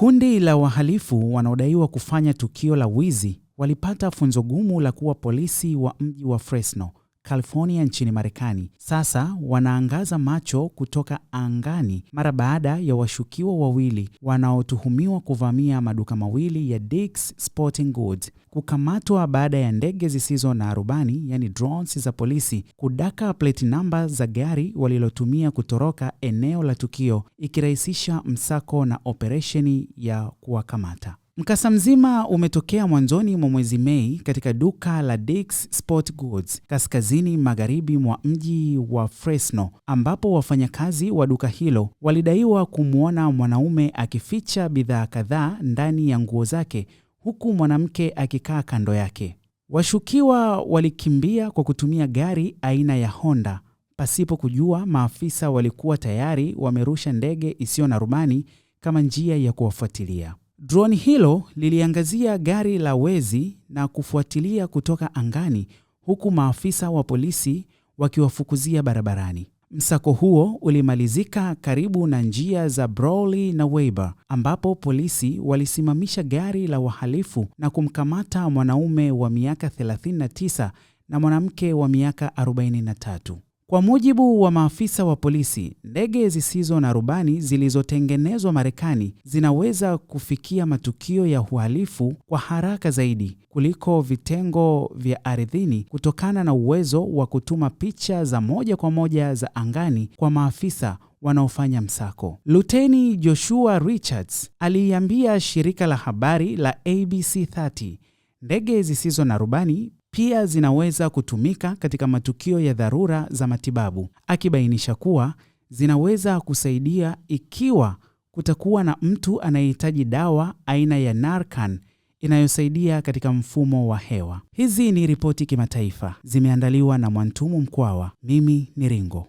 Kundi la wahalifu wanaodaiwa kufanya tukio la wizi walipata funzo gumu la kuwa polisi wa mji wa Fresno, California nchini Marekani. Sasa wanaangaza macho kutoka angani mara baada ya washukiwa wawili wanaotuhumiwa kuvamia maduka mawili ya Dick's Sporting Goods kukamatwa baada ya ndege zisizo na rubani, yani drones, za polisi kudaka plate number za gari walilotumia kutoroka eneo la tukio, ikirahisisha msako na operesheni ya kuwakamata. Mkasa mzima umetokea mwanzoni mwa mwezi Mei katika duka la Dick's Sport Goods kaskazini magharibi mwa mji wa Fresno, ambapo wafanyakazi wa duka hilo walidaiwa kumwona mwanaume akificha bidhaa kadhaa ndani ya nguo zake huku mwanamke akikaa kando yake. Washukiwa walikimbia kwa kutumia gari aina ya Honda pasipo kujua maafisa walikuwa tayari wamerusha ndege isiyo na rubani kama njia ya kuwafuatilia. Drone hilo liliangazia gari la wezi na kufuatilia kutoka angani huku maafisa wa polisi wakiwafukuzia barabarani. Msako huo ulimalizika karibu na njia za Brawley na Weber, ambapo polisi walisimamisha gari la wahalifu na kumkamata mwanaume wa miaka 39 na mwanamke wa miaka 43. Kwa mujibu wa maafisa wa polisi, ndege zisizo na rubani zilizotengenezwa Marekani zinaweza kufikia matukio ya uhalifu kwa haraka zaidi kuliko vitengo vya ardhini kutokana na uwezo wa kutuma picha za moja kwa moja za angani kwa maafisa wanaofanya msako. Luteni Joshua Richards aliambia shirika la habari la ABC30, ndege zisizo na rubani pia zinaweza kutumika katika matukio ya dharura za matibabu, akibainisha kuwa zinaweza kusaidia ikiwa kutakuwa na mtu anayehitaji dawa aina ya Narcan inayosaidia katika mfumo wa hewa. Hizi ni ripoti kimataifa, zimeandaliwa na Mwantumu Mkwawa. Mimi ni Ringo.